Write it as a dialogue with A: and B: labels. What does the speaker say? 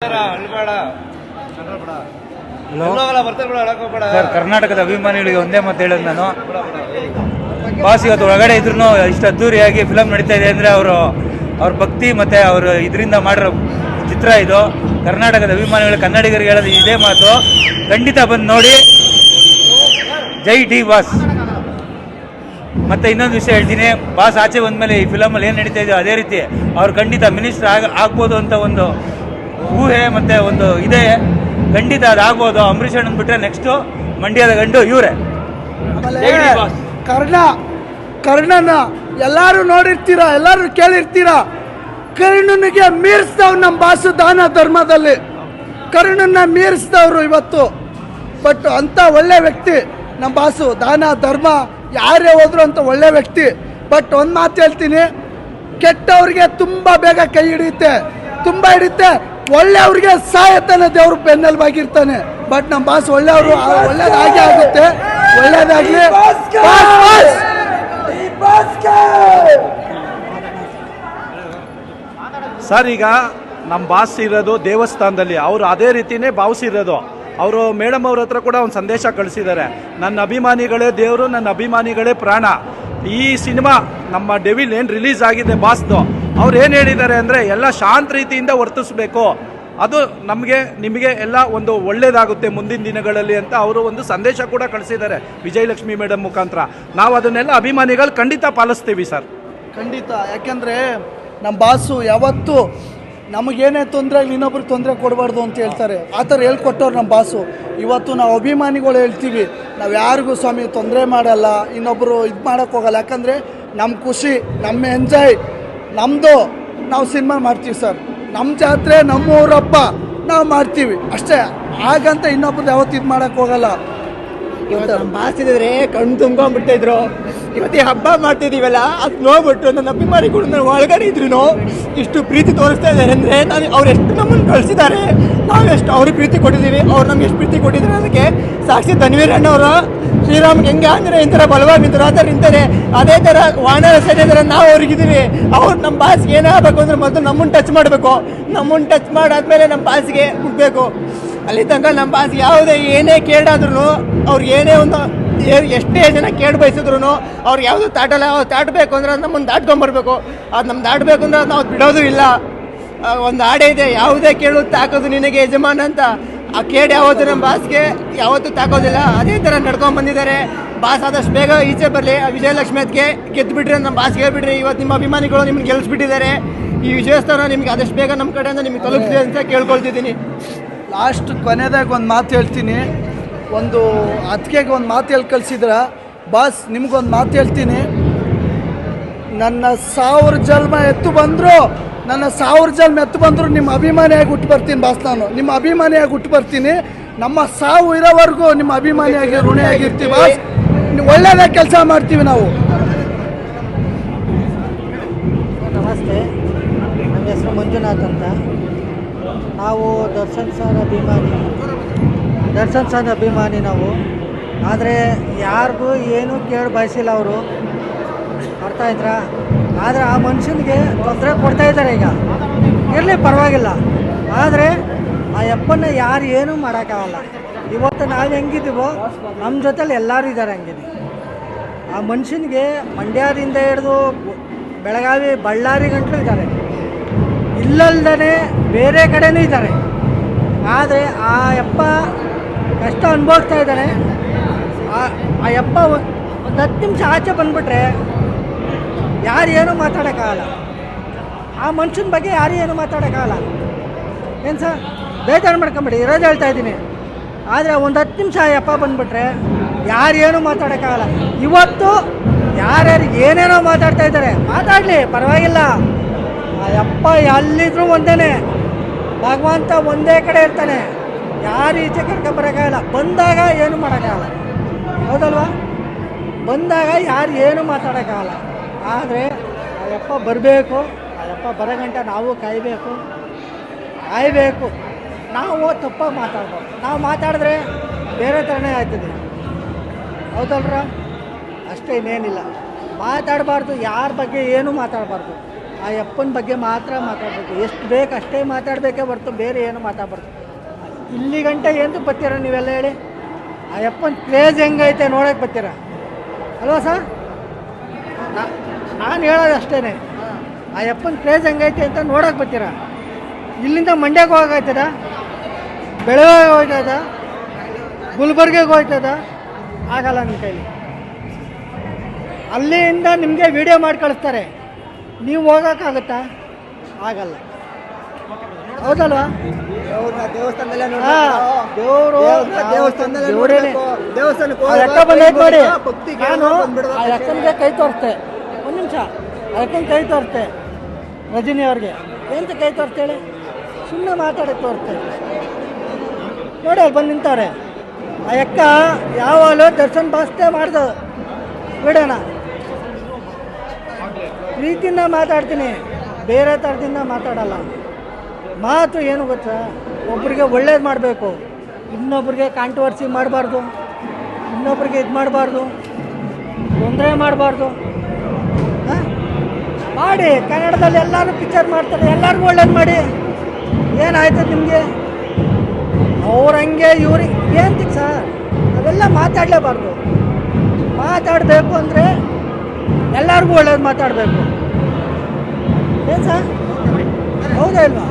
A: Sir, ಕರ್ನಾಟಕದ ಅಭಿಮಾನಿಗಳಿಗೆ ಒಂದೇ ಮಾತು ಹೇಳೋದು ನಾನು. ಬಾಸ್ ಇವತ್ತು ಒಳಗಡೆ ಇದ್ರು ಇಷ್ಟು ಅದ್ದೂರಿಯಾಗಿ ಫಿಲಮ್ ನಡೀತಾ ಇದೆ ಅಂದರೆ ಅವ್ರ ಭಕ್ತಿ ಮತ್ತು ಅವರು ಇದರಿಂದ ಮಾಡಿರೋ ಚಿತ್ರ ಇದು. ಕರ್ನಾಟಕದ ಅಭಿಮಾನಿಗಳು ಕನ್ನಡಿಗರಿಗೆ ಹೇಳೋದು ಇದೇ ಮಾತು. ಖಂಡಿತ ಬಂದು ನೋಡಿ. ಜೈ ಡಿ ಬಾಸ್. ಮತ್ತೆ ಇನ್ನೊಂದು ವಿಷಯ ಹೇಳ್ತೀನಿ, ಬಾಸ್ ಆಚೆ ಬಂದಮೇಲೆ ಈ ಫಿಲಮಲ್ಲಿ ಏನು ನಡೀತಾ ಇದೆಯೋ ಅದೇ ರೀತಿ ಅವ್ರು ಖಂಡಿತ ಮಿನಿಸ್ಟರ್ ಆಗ್ಬೋದು ಅಂತ ಒಂದು ಊಹೆ ಮತ್ತು ಒಂದು ಇದೆ. ಖಂಡಿತ ಅದಾಗ್ಬೋದು. ಅಂಬರೀಷ್ ಅಣ್ಣನ್ ಬಿಟ್ಟರೆ ನೆಕ್ಸ್ಟು ಮಂಡ್ಯದ ಗಂಡು ಇವರೇ.
B: ಕರ್ಣನ ಎಲ್ಲರೂ ನೋಡಿರ್ತೀರ, ಎಲ್ಲರೂ ಕೇಳಿರ್ತೀರ. ಕರ್ಣನಿಗೆ ಮೀರಿಸಿದವ್ರು ನಮ್ಮ ಬಾಸು ದಾನ ಧರ್ಮದಲ್ಲಿ. ಕರ್ಣನ ಮೀರಿಸಿದವರು ಇವತ್ತು. ಬಟ್ ಅಂತ ಒಳ್ಳೆ ವ್ಯಕ್ತಿ ನಮ್ಮ ಬಾಸು. ದಾನ ಧರ್ಮ ಯಾರೇ ಹೋದ್ರು ಅಂತ ಒಳ್ಳೆ ವ್ಯಕ್ತಿ. ಬಟ್ ಒಂದು ಮಾತು ಹೇಳ್ತೀನಿ, ಕೆಟ್ಟವ್ರಿಗೆ ತುಂಬ ಬೇಗ ಕೈ ಹಿಡಿಯುತ್ತೆ, ತುಂಬ ಹಿಡಿಯುತ್ತೆ. ಒಳ್ಳೆಯವ್ರಿಗೆ ಸಾಯತಾನೆ ದೇವ್ರು ಬೆನ್ನೆಲುಬಾಗಿರ್ತಾನೆ. ಬಟ್ ನಮ್ಮ ಬಾಸ್ ಒಳ್ಳೆಯವರು, ಒಳ್ಳೇದಾಗಿ ಆಗುತ್ತೆ. ಒಳ್ಳೇದಾಗ್ಲಿ.
C: ಸರ್, ಈಗ ನಮ್ಮ ಬಾಸ್ ಇರೋದು ದೇವಸ್ಥಾನದಲ್ಲಿ, ಅವರು ಅದೇ ರೀತಿಯೇ ಭಾವಿಸಿರೋದು. ಅವರು ಮೇಡಮ್ ಅವ್ರ ಹತ್ರ ಕೂಡ ಒಂದು ಸಂದೇಶ ಕಳಿಸಿದ್ದಾರೆ, ನನ್ನ ಅಭಿಮಾನಿಗಳೇ ದೇವರು, ನನ್ನ ಅಭಿಮಾನಿಗಳೇ ಪ್ರಾಣ. ಈ ಸಿನಿಮಾ ನಮ್ಮ ಡೆವಿಲ್ ಏನು ರಿಲೀಸ್ ಆಗಿದೆ ಬಾಸ್ದು, ಅವ್ರು ಏನು ಹೇಳಿದ್ದಾರೆ ಅಂದರೆ ಎಲ್ಲ ಶಾಂತ ರೀತಿಯಿಂದ ವರ್ತಿಸಬೇಕು, ಅದು ನಮಗೆ ನಿಮಗೆ ಎಲ್ಲ ಒಂದು ಒಳ್ಳೆಯದಾಗುತ್ತೆ ಮುಂದಿನ ದಿನಗಳಲ್ಲಿ ಅಂತ ಅವರು ಒಂದು ಸಂದೇಶ ಕೂಡ ಕಳಿಸಿದ್ದಾರೆ ವಿಜಯಲಕ್ಷ್ಮಿ ಮೇಡಮ್ ಮುಖಾಂತರ. ನಾವು ಅದನ್ನೆಲ್ಲ ಅಭಿಮಾನಿಗಳು ಖಂಡಿತ ಪಾಲಿಸ್ತೀವಿ ಸರ್.
B: ಖಂಡಿತ. ಯಾಕೆಂದರೆ ನಮ್ಮ ಬಾಸು ಯಾವತ್ತೂ ನಮಗೇನೇ ತೊಂದರೆ ಇನ್ನೊಬ್ರಿಗೆ ತೊಂದರೆ ಕೊಡಬಾರ್ದು ಅಂತ ಹೇಳ್ತಾರೆ. ಆ ಥರ ಹೇಳ್ಕೊಟ್ಟವ್ರು ನಮ್ಮ ಬಾಸು. ಇವತ್ತು ನಾವು ಅಭಿಮಾನಿಗಳು ಹೇಳ್ತೀವಿ, ನಾವು ಯಾರಿಗೂ ಸ್ವಾಮಿ ತೊಂದರೆ ಮಾಡಲ್ಲ, ಇನ್ನೊಬ್ಬರು ಇದು ಮಾಡೋಕ್ಕೋಗಲ್ಲ. ಯಾಕಂದರೆ ನಮ್ಮ ಖುಷಿ, ನಮ್ಮ ಎಂಜಾಯ್, ನಮ್ಮದು ನಾವು ಸಿನಿಮಾ ಮಾಡ್ತೀವಿ ಸರ್. ನಮ್ಮ ಜಾತ್ರೆ, ನಮ್ಮೂರ ಹಬ್ಬ ನಾವು ಮಾಡ್ತೀವಿ ಅಷ್ಟೇ. ಹಾಗಂತ ಇನ್ನೊಬ್ರದ್ದು ಯಾವತ್ತು ಇದು ಮಾಡೋಕ್ಕೋಗಲ್ಲ.
D: ಇವತ್ತು ನಮ್ಮ ಬಾಸ್ ಇದ್ದರೆ ಕಣ್ಣು ತುಂಬ್ಕೊಂಡ್ಬಿಟ್ಟಿದ್ರು. ಇವತ್ತು ಈ ಹಬ್ಬ ಮಾಡ್ತಿದ್ದೀವಲ್ಲ, ಅದು ನೋಡ್ಬಿಟ್ಟು ನನ್ನ ಅಭಿಮಾನಿಗಳು ನನ್ನ ಒಳಗಡೆ ಇದ್ರು ಇಷ್ಟು ಪ್ರೀತಿ ತೋರಿಸ್ತಾ ಇದ್ದಾರೆ ಅಂದರೆ ಅವ್ರು ಎಷ್ಟು ನಮ್ಮನ್ನು ಕಳಿಸಿದ್ದಾರೆ, ನಾವು ಎಷ್ಟು ಅವ್ರಿಗೆ ಪ್ರೀತಿ ಕೊಟ್ಟಿದ್ದೀವಿ, ಅವ್ರು ನಮ್ಗೆ ಎಷ್ಟು ಪ್ರೀತಿ ಕೊಟ್ಟಿದ್ದಾರೆ ಅದಕ್ಕೆ ಸಾಕ್ಷಿ ಧನ್ವೀರ್ ಅಣ್ಣವರು. ಶ್ರೀರಾಮ್ಗೆ ಹೆಂಗೆ ಅಂದರೆ ಇಂಥರ ಬಲವಾಗಿ ನಿಂತರು ಆ ಥರ ನಿಂತಾರೆ. ಅದೇ ಥರ ವಾನರ ಸೈನ್ಯ ಥರ ನಾವು ಅವ್ರಿಗಿದ್ದೀವಿ. ಅವ್ರು ನಮ್ಮ ಬಾಸ್ಗೆ ಏನಾಗಬೇಕು ಅಂದರೆ ಮೊದಲು ನಮ್ಮನ್ನು ಟಚ್ ಮಾಡಬೇಕು. ನಮ್ಮನ್ನು ಟಚ್ ಮಾಡಾದ್ಮೇಲೆ ನಮ್ಮ ಬಾಸ್ಗೆ ಹುಡ್ಬೇಕು. ಅಲ್ಲಿ ತನಕ ನಮ್ಮ ಬಾಸ್ ಯಾವುದೇ ಏನೇ ಕೇಳಾದ್ರೂ, ಅವ್ರಿಗೆ ಏನೇ ಒಂದು ಎಷ್ಟೇ ಜನ ಕೇಳಿ ಬಯಸಿದ್ರು ಅವ್ರಿಗೆ ಯಾವುದು ತಾಟಲ್ಲ. ಅವ್ರು ದಾಟಬೇಕು ಅಂದ್ರೆ ನಮ್ಮನ್ನು ದಾಟ್ಕೊಂಬರ್ಬೇಕು. ಅದು ನಮ್ಮ ದಾಟಬೇಕು ಅಂದ್ರೆ ನಾವು ಬಿಡೋದು ಇಲ್ಲ. ಒಂದು ಹಾಡೇ ಇದೆ, ಯಾವುದೇ ಕೇಳು ತಾಕೋದು ನಿನಗೆ ಯಜಮಾನ ಅಂತ. ಆ ಕೇಡು ಯಾವತ್ತು ನಮ್ಮ ಬಾಸ್ಗೆ ಯಾವತ್ತೂ ತಾಕೋದಿಲ್ಲ. ಅದೇ ಥರ ನಡ್ಕೊಂಡು ಬಂದಿದ್ದಾರೆ. ಬಾಸ್ ಆದಷ್ಟು ಬೇಗ ಈಚೆ ಬರಲಿ. ವಿಜಯಲಕ್ಷ್ಮಿ ಅದಕ್ಕೆ ಗೆದ್ದುಬಿಟ್ರೆ ನಮ್ಮ ಬಾಸ್ಗೆ ಹೇಳ್ಬಿಟ್ರಿ, ಇವತ್ತು ನಿಮ್ಮ ಅಭಿಮಾನಿಗಳು ನಿಮ್ಗೆ ಗೆಲ್ಲಿಸ್ಬಿಟ್ಟಿದ್ದಾರೆ. ಈ ವಿಜಯೋತ್ಸವ ನಿಮ್ಗೆ ಆದಷ್ಟು ಬೇಗ ನಮ್ಮ ಕಡೆಯಿಂದ ನಿಮ್ಗೆ ತಲುಪಿದೆ ಅಂತ ಕೇಳ್ಕೊಳ್ತಿದ್ದೀನಿ.
B: ಲಾಸ್ಟ್ ಕೊನೆದಾಗ ಒಂದು ಮಾತು ಹೇಳ್ತೀನಿ. ಒಂದು ಅದಕ್ಕೆ ಒಂದು ಮಾತು ಹೇಳಿ ಕಳಿಸಿದ್ರ ಬಾಸ್, ನಿಮ್ಗೊಂದು ಮಾತು ಹೇಳ್ತೀನಿ. ನನ್ನ 1000 ಜನ್ಮ ಎತ್ತು ಬಂದರು, ನನ್ನ 1000 ಜನ್ಮ ಎತ್ತು ಬಂದರು ನಿಮ್ಮ ಅಭಿಮಾನಿಯಾಗಿ ಹುಟ್ಟು ಬರ್ತೀನಿ ಬಾಸ್. ನಾನು ನಿಮ್ಮ ಅಭಿಮಾನಿಯಾಗಿ ಹುಟ್ಟು ಬರ್ತೀನಿ. ನಮ್ಮ ಸಾವು ಇರೋವರೆಗೂ ನಿಮ್ಮ ಅಭಿಮಾನಿಯಾಗಿ ಋಣಿಯಾಗಿರ್ತೀವಿ ಬಾಸ್. ಒಳ್ಳೆಯದಾಗಿ ಕೆಲಸ ಮಾಡ್ತೀವಿ ನಾವು.
E: ನಮಸ್ತೆ, ನಮ್ಮ ಹೆಸರು ಮಂಜುನಾಥ್ ಅಂತ. ನಾವು ದರ್ಶನ್ ಸರ್ ಅಭಿಮಾನಿ ನಾವು. ಆದರೆ ಯಾರಿಗೂ ಏನೂ ಕೇಳಿ ಬಯಸಿಲ್ಲ ಅವರು, ಅರ್ಥ ಆಯ್ತಾ? ಆದರೆ ಆ ಮನುಷ್ಯನಿಗೆ ತೊಂದರೆ ಕೊಡ್ತಾಯಿದ್ದಾರೆ. ಈಗ ಇರಲಿ ಪರವಾಗಿಲ್ಲ, ಆದರೆ ಆ ಯಪ್ಪನ್ನ ಯಾರು ಏನೂ ಮಾಡೋಕ್ಕಾಗಲ್ಲ. ಇವತ್ತು ನಾವು ಹೆಂಗಿದ್ದೀವೋ ನಮ್ಮ ಜೊತೆಲಿ ಎಲ್ಲರೂ ಇದ್ದಾರೆ ಹಂಗಿದೆ. ಆ ಮನುಷ್ಯನಿಗೆ ಮಂಡ್ಯದಿಂದ ಹಿಡಿದು ಬೆಳಗಾವಿ ಬಳ್ಳಾರಿ ಗಂಟಲು ಇದ್ದಾರೆ, ಇಲ್ಲಲ್ದೇ ಬೇರೆ ಕಡೆನೂ ಇದ್ದಾರೆ. ಆದರೆ ಆ ಯಪ್ಪ ಕಷ್ಟ ಅನುಭವಿಸ್ತಾ ಇದ್ದಾನೆ. ಆ ಯಪ್ಪ ಒಂದು 10 ನಿಮಿಷ ಆಚೆ ಬಂದುಬಿಟ್ರೆ ಯಾರು ಏನೂ ಮಾತಾಡೋಕ್ಕಾಗಲ್ಲ. ಆ ಮನುಷ್ಯನ ಬಗ್ಗೆ ಯಾರು ಏನೂ ಮಾತಾಡೋಕ್ಕಾಗಲ್ಲ. ಏನು ಸರ್, ಬೇಜಾರು ಮಾಡ್ಕೊಂಬಿಡಿ, ಇರೋದು ಹೇಳ್ತಾ ಇದ್ದೀನಿ. ಆದರೆ ಒಂದು 10 ನಿಮಿಷ ಆ ಯಪ್ಪ ಬಂದುಬಿಟ್ರೆ ಯಾರು ಏನೂ ಮಾತಾಡೋಕ್ಕಾಗಲ್ಲ. ಇವತ್ತು ಯಾರ್ಯಾರು ಏನೇನೋ ಮಾತಾಡ್ತಾ ಇದ್ದಾರೆ, ಮಾತಾಡಲಿ ಪರವಾಗಿಲ್ಲ. ಆ ಯಪ್ಪ ಎಲ್ಲಿದ್ರೂ ಒಂದೇ, ಭಗವಂತ ಒಂದೇ ಕಡೆ ಇರ್ತಾನೆ. ಯಾರು ಈಚೆ ಕರ್ಕೊಂಬರೋಕ್ಕಾಗಲ್ಲ. ಬಂದಾಗ ಏನು ಮಾಡೋಕ್ಕಾಗಲ್ಲ, ಹೌದಲ್ವಾ? ಬಂದಾಗ ಯಾರು ಏನು ಮಾತಾಡೋಕ್ಕಾಗಲ್ಲ. ಆದರೆ ಆ ಯಪ್ಪ ಬರಬೇಕು. ಆ ಯಪ್ಪ ಬರೋ ಗಂಟೆ ನಾವು ಕಾಯಬೇಕು. ನಾವು ತಪ್ಪಾಗಿ ಮಾತಾಡ್ಬೋದು. ನಾವು ಮಾತಾಡಿದ್ರೆ ಬೇರೆ ಥರನೇ ಆಯ್ತದೆ, ಹೌದಲ್ರ? ಅಷ್ಟೇ, ಇನ್ನೇನಿಲ್ಲ. ಮಾತಾಡಬಾರ್ದು, ಯಾರ ಬಗ್ಗೆ ಏನೂ ಮಾತಾಡಬಾರ್ದು. ಆ ಅಪ್ಪನ ಬಗ್ಗೆ ಮಾತ್ರ ಮಾತಾಡಬೇಕು. ಎಷ್ಟು ಬೇಕು ಅಷ್ಟೇ ಮಾತಾಡಬೇಕೇ ಹೊರತು ಬೇರೆ ಏನು ಮಾತಾಡಬಾರ್ದು. ಇಲ್ಲಿ ಗಂಟೆ ಏನು ಬರ್ತೀರ ನೀವೆಲ್ಲ ಹೇಳಿ? ಆ ಅಪ್ಪನ ಕ್ರೇಜ್ ಹೆಂಗೈತೆ ನೋಡೋಕೆ ಬರ್ತೀರ ಅಲ್ವಾ ಸರ್? ನಾನು ಹೇಳೋದು ಅಷ್ಟೇ, ಆ ಅಪ್ಪನ ಕ್ರೇಜ್ ಹೆಂಗೈತೆ ಅಂತ ನೋಡೋಕೆ ಬರ್ತೀರ. ಇಲ್ಲಿಂದ ಮಂಡ್ಯಕ್ಕೆ ಹೋಗಾಯ್ತದ, ಬೆಳಗಾವಿಗೆ ಹೋಗ್ತದ, ಗುಲ್ಬರ್ಗಿಗೆ ಹೋಗ್ತದ, ಆಗಲ್ಲ ನಿಮ್ಮ ಕೈಲಿ. ಅಲ್ಲಿಂದ ನಿಮಗೆ ವಿಡಿಯೋ ಮಾಡಿ ಕಳಿಸ್ತಾರೆ, ನೀವು ಹೋಗೋಕ್ಕಾಗುತ್ತಾ? ಆಗಲ್ಲ. ಹೌದಲ್ವಾ?
D: ದೇವಸ್ಥಾನದಲ್ಲೇ
E: ದೇವರು
D: ದೇವಸ್ಥಾನದಲ್ಲೇ ದೇವಸ್ಥಾನಕ್ಕೆ
E: ಅಕ್ಕ ಬಂದೈತೆ ನೋಡಿ. ನಾನು ಆ ಅಕ್ಕನಿಗೆ ಕೈ ತೋರಿಸ್ತೆ, ಒಂದು ನಿಮಿಷ, ಆ ಅಕ್ಕನ ಕೈ ತೋರಿಸ್ತೆ ರಜನಿ ಅವ್ರಿಗೆ. ಎಂತ ಕೈ ತೋರಿಸ್ತೆ ಹೇಳಿ? ಸುಮ್ಮನೆ ಮಾತಾಡೋಕ್ಕೆ ತೋರಿಸ್ತೆ ನೋಡಿ. ಅಲ್ಲಿ ಬಂದು ನಿಂತವ್ರೆ. ಆ ಅಕ್ಕ ಯಾವಾಗಲೂ ದರ್ಶನ್ ಬಾಸ್ತೆ ಮಾಡ್ದು ಬಿಡೋಣ. ಪ್ರೀತಿಯಿಂದ ಮಾತಾಡ್ತೀನಿ, ಬೇರೆ ಥರದಿಂದ ಮಾತಾಡಲ್ಲ. ಮಾತು ಏನು ಗೊತ್ತಾ, ಒಬ್ರಿಗೆ ಒಳ್ಳೇದು ಮಾಡಬೇಕು, ಇನ್ನೊಬ್ರಿಗೆ ಕಾಂಟ್ರವರ್ಸಿ ಮಾಡಬಾರ್ದು, ಇನ್ನೊಬ್ರಿಗೆ ಇದು ಮಾಡಬಾರ್ದು, ತೊಂದರೆ ಮಾಡಬಾರ್ದು. ಮಾಡಿ. ಕನ್ನಡದಲ್ಲಿ ಎಲ್ಲರೂ ಪಿಕ್ಚರ್ ಮಾಡ್ತಾರೆ, ಎಲ್ಲರಿಗೂ ಒಳ್ಳೇದು ಮಾಡಿ. ಏನಾಯ್ತದೆ ನಿಮಗೆ? ಅವ್ರಂಗೆ ಇವ್ರಿಗೆ ಏನಂತಿಗೆ ಸರ್? ಅವೆಲ್ಲ ಮಾತಾಡಲೇಬಾರ್ದು. ಮಾತಾಡಬೇಕು ಅಂದರೆ ಎಲ್ಲರಿಗೂ ಒಳ್ಳೇದು ಮಾತಾಡಬೇಕು. ಏನು ಸರ್? ಹೌದಾ ಇಲ್ವಾ?